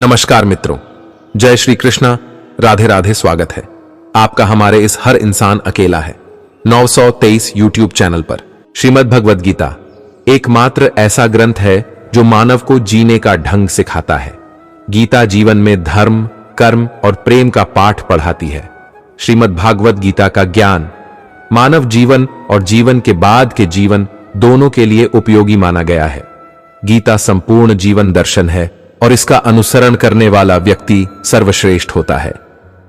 नमस्कार मित्रों, जय श्री कृष्णा, राधे राधे। स्वागत है आपका हमारे इस हर इंसान अकेला है 923 यूट्यूब चैनल पर। श्रीमद् भगवद गीता एकमात्र ऐसा ग्रंथ है जो मानव को जीने का ढंग सिखाता है। गीता जीवन में धर्म, कर्म और प्रेम का पाठ पढ़ाती है। श्रीमद् भागवत गीता का ज्ञान मानव जीवन और जीवन के बाद के जीवन दोनों के लिए उपयोगी माना गया है। गीता संपूर्ण जीवन दर्शन है और इसका अनुसरण करने वाला व्यक्ति सर्वश्रेष्ठ होता है।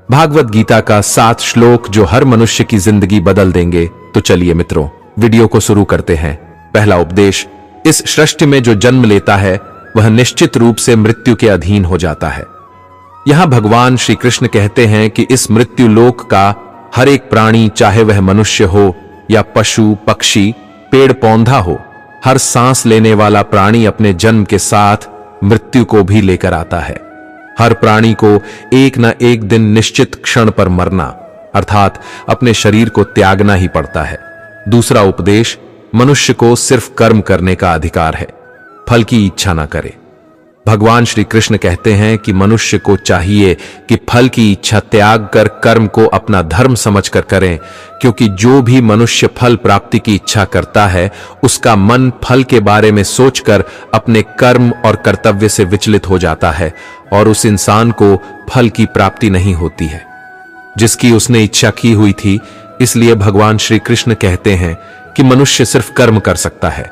भागवत गीता का 7 श्लोक जो हर मनुष्य की जिंदगी बदल देंगे। तो चलिए मित्रों, वीडियो को शुरू करते हैं। पहला उपदेश, इस सृष्टि में जो जन्म लेता है वह निश्चित रूप से मृत्यु के अधीन हो जाता है। यहां भगवान श्री कृष्ण कहते हैं कि इस मृत्यु लोक का हर एक प्राणी, चाहे वह मनुष्य हो या पशु पक्षी, पेड़ पौधा हो, हर सांस लेने वाला प्राणी अपने जन्म के साथ मृत्यु को भी लेकर आता है। हर प्राणी को एक न एक दिन निश्चित क्षण पर मरना अर्थात अपने शरीर को त्यागना ही पड़ता है। दूसरा उपदेश, मनुष्य को सिर्फ कर्म करने का अधिकार है, फल की इच्छा न करे। भगवान श्री कृष्ण कहते हैं कि मनुष्य को चाहिए कि फल की इच्छा त्याग कर कर्म को अपना धर्म समझकर करें, क्योंकि जो भी मनुष्य फल प्राप्ति की इच्छा करता है उसका मन फल के बारे में सोचकर अपने कर्म और कर्तव्य से विचलित हो जाता है और उस इंसान को फल की प्राप्ति नहीं होती है जिसकी उसने इच्छा की हुई थी। इसलिए भगवान श्री कृष्ण कहते हैं कि मनुष्य सिर्फ कर्म कर सकता है,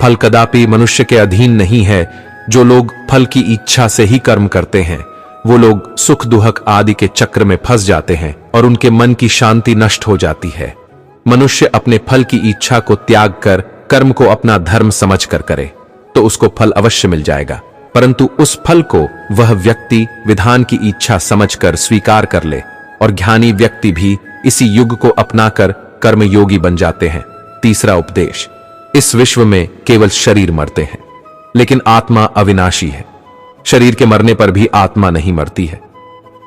फल कदापि मनुष्य के अधीन नहीं है। जो लोग फल की इच्छा से ही कर्म करते हैं वो लोग सुख दुहक आदि के चक्र में फंस जाते हैं और उनके मन की शांति नष्ट हो जाती है। मनुष्य अपने फल की इच्छा को त्याग कर कर्म को अपना धर्म समझकर करे तो उसको फल अवश्य मिल जाएगा, परंतु उस फल को वह व्यक्ति विधान की इच्छा समझकर स्वीकार कर ले। और ज्ञानी व्यक्ति भी इसी युग को अपनाकर कर्मयोगी बन जाते हैं। तीसरा उपदेश, इस विश्व में केवल शरीर मरते हैं लेकिन आत्मा अविनाशी है। शरीर के मरने पर भी आत्मा नहीं मरती है।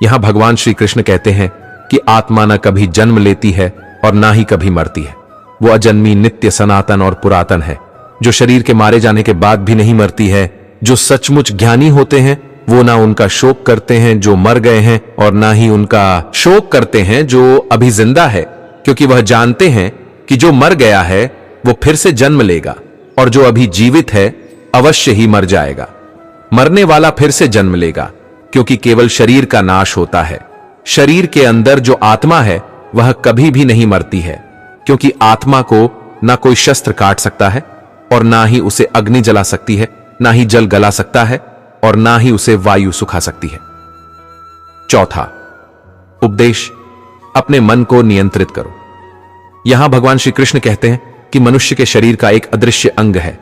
यहां भगवान श्री कृष्ण कहते हैं कि आत्मा न कभी जन्म लेती है और ना ही कभी मरती है। वो अजन्मी, नित्य, सनातन और पुरातन है, जो शरीर के मारे जाने के बाद भी नहीं मरती है। जो सचमुच ज्ञानी होते हैं वो ना उनका शोक करते हैं जो मर गए हैं और ना ही उनका शोक करते हैं जो अभी जिंदा है, क्योंकि वह जानते हैं कि जो मर गया है वो फिर से जन्म लेगा और जो अभी जीवित है अवश्य ही मर जाएगा। मरने वाला फिर से जन्म लेगा, क्योंकि केवल शरीर का नाश होता है। शरीर के अंदर जो आत्मा है वह कभी भी नहीं मरती है, क्योंकि आत्मा को ना कोई शस्त्र काट सकता है और ना ही उसे अग्नि जला सकती है, ना ही जल गला सकता है और ना ही उसे वायु सुखा सकती है। चौथा उपदेश, अपने मन को नियंत्रित करो। यहां भगवान श्री कृष्ण कहते हैं कि मनुष्य के शरीर का एक अदृश्य अंग है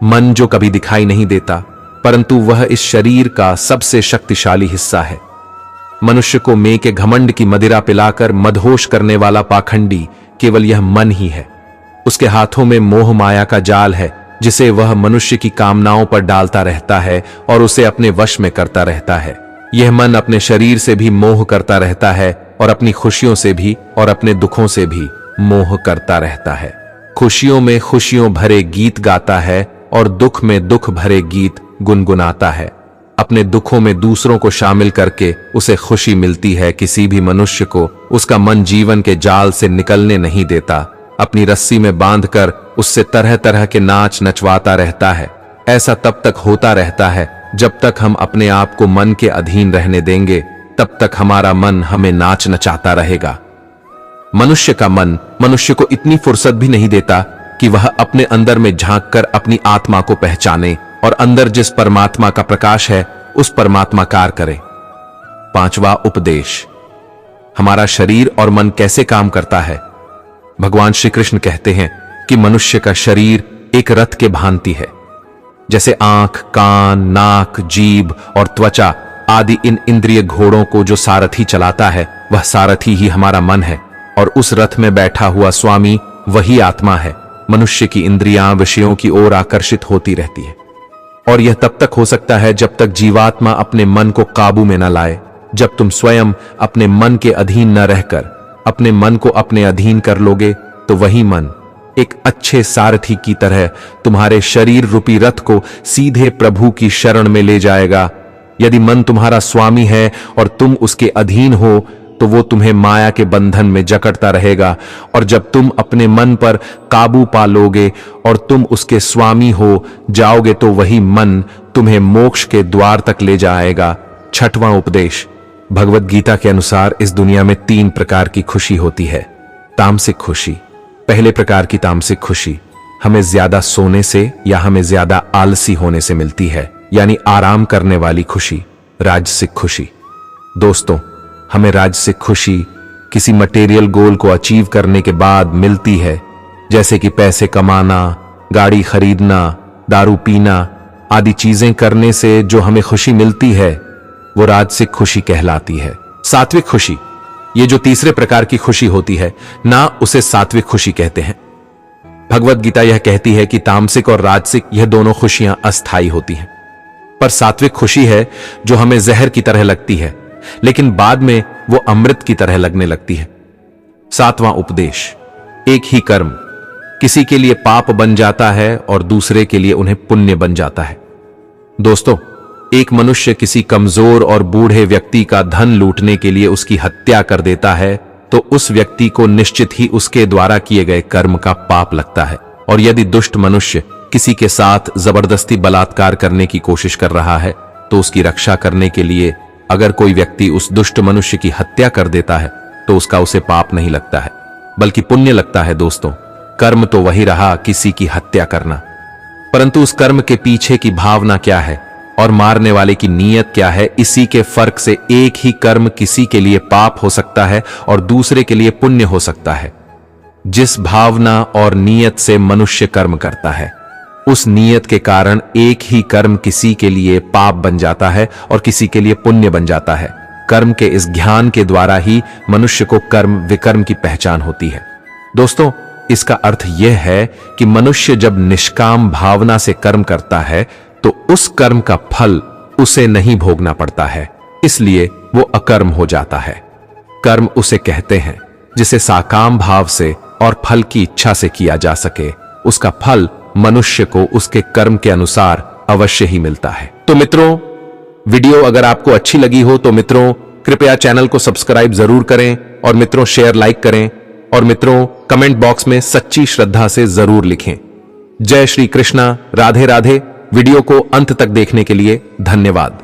मन, जो कभी दिखाई नहीं देता, परंतु वह इस शरीर का सबसे शक्तिशाली हिस्सा है। मनुष्य को मैं के घमंड की मदिरा पिलाकर मदहोश करने वाला पाखंडी केवल यह मन ही है। उसके हाथों में मोह माया का जाल है जिसे वह मनुष्य की कामनाओं पर डालता रहता है और उसे अपने वश में करता रहता है। यह मन अपने शरीर से भी मोह करता रहता है और अपनी खुशियों से भी और अपने दुखों से भी मोह करता रहता है। खुशियों में खुशियों भरे गीत गाता है और दुख में दुख भरे गीत गुनगुनाता है। अपने दुखों में दूसरों को शामिल करके उसे खुशी मिलती है। किसी भी मनुष्य को उसका मन जीवन के जाल से निकलने नहीं देता, अपनी रस्सी में बांधकर उससे तरह तरह के नाच नचवाता रहता है। ऐसा तब तक होता रहता है जब तक हम अपने आप को मन के अधीन रहने देंगे, तब तक हमारा मन हमें नाच नचाता रहेगा। मनुष्य का मन मनुष्य को इतनी फुर्सत भी नहीं देता कि वह अपने अंदर में झांककर अपनी आत्मा को पहचाने और अंदर जिस परमात्मा का प्रकाश है उस परमात्माकार करे। पांचवा उपदेश, हमारा शरीर और मन कैसे काम करता है। भगवान श्री कृष्ण कहते हैं कि मनुष्य का शरीर एक रथ के भांति है। जैसे आंख, कान, नाक, जीभ और त्वचा आदि इन इंद्रिय घोड़ों को जो सारथी चलाता है वह सारथी ही हमारा मन है और उस रथ में बैठा हुआ स्वामी वही आत्मा है। मनुष्य की इंद्रियां विषयों की ओर आकर्षित होती रहती है और यह तब तक हो सकता है जब तक जीवात्मा अपने मन को काबू में न लाए। जब तुम स्वयं अपने मन के अधीन न रहकर अपने मन को अपने अधीन कर लोगे तो वही मन एक अच्छे सारथी की तरह तुम्हारे शरीर रूपी रथ को सीधे प्रभु की शरण में ले जाएगा। यदि मन तुम्हारा स्वामी है और तुम उसके अधीन हो तो वो तुम्हें माया के बंधन में जकड़ता रहेगा, और जब तुम अपने मन पर काबू पा लोगे और तुम उसके स्वामी हो जाओगे तो वही मन तुम्हें मोक्ष के द्वार तक ले जाएगा। छठवां उपदेश। भगवत गीता के अनुसार इस दुनिया में 3 प्रकार की खुशी होती है। तामसिक खुशी। पहले प्रकार की तामसिक खुशी हमें ज्यादा सोने से या हमें ज्यादा आलसी होने से मिलती है, यानी आराम करने वाली खुशी। राजसिक खुशी। दोस्तों, हमें राजसिक खुशी किसी मटेरियल गोल को अचीव करने के बाद मिलती है, जैसे कि पैसे कमाना, गाड़ी खरीदना, दारू पीना आदि चीजें करने से जो हमें खुशी मिलती है वो राजसिक खुशी कहलाती है। सात्विक खुशी, ये जो तीसरे प्रकार की खुशी होती है ना, उसे सात्विक खुशी कहते हैं। भगवत गीता यह कहती है कि तामसिक और राजसिक यह दोनों खुशियां अस्थायी होती हैं, पर सात्विक खुशी है जो हमें जहर की तरह लगती है लेकिन बाद में वो अमृत की तरह लगने लगती है। सातवां उपदेश। एक ही कर्म किसी के लिए पाप बन जाता है और दूसरे के लिए उन्हें पुण्य बन जाता है। दोस्तों, एक मनुष्य किसी कमजोर और बूढ़े व्यक्ति का धन लूटने के लिए उसकी हत्या कर देता है तो उस व्यक्ति को निश्चित ही उसके द्वारा किए गए कर्म का पाप लगता है। और यदि दुष्ट मनुष्य किसी के साथ जबरदस्ती बलात्कार करने की कोशिश कर रहा है तो उसकी रक्षा करने के लिए अगर कोई व्यक्ति उस दुष्ट मनुष्य की हत्या कर देता है तो उसका उसे पाप नहीं लगता है बल्कि पुण्य लगता है। दोस्तों, कर्म तो वही रहा, किसी की हत्या करना, परंतु उस कर्म के पीछे की भावना क्या है और मारने वाले की नीयत क्या है, इसी के फर्क से एक ही कर्म किसी के लिए पाप हो सकता है और दूसरे के लिए पुण्य हो सकता है। जिस भावना और नीयत से मनुष्य कर्म करता है उस नीयत के कारण एक ही कर्म किसी के लिए पाप बन जाता है और किसी के लिए पुण्य बन जाता है। कर्म के इस ज्ञान के द्वारा ही मनुष्य को कर्म विकर्म की पहचान होती है। दोस्तों, इसका अर्थ यह है कि मनुष्य जब निष्काम भावना से कर्म करता है तो उस कर्म का फल उसे नहीं भोगना पड़ता है, इसलिए वो अकर्म हो जाता है। कर्म उसे कहते हैं जिसे साकाम भाव से और फल की इच्छा से किया जा सके। उसका फल मनुष्य को उसके कर्म के अनुसार अवश्य ही मिलता है। तो मित्रों, वीडियो अगर आपको अच्छी लगी हो तो मित्रों कृपया चैनल को सब्सक्राइब जरूर करें, और मित्रों शेयर लाइक करें, और मित्रों कमेंट बॉक्स में सच्ची श्रद्धा से जरूर लिखें। जय श्री कृष्णा। राधे राधे। वीडियो को अंत तक देखने के लिए धन्यवाद।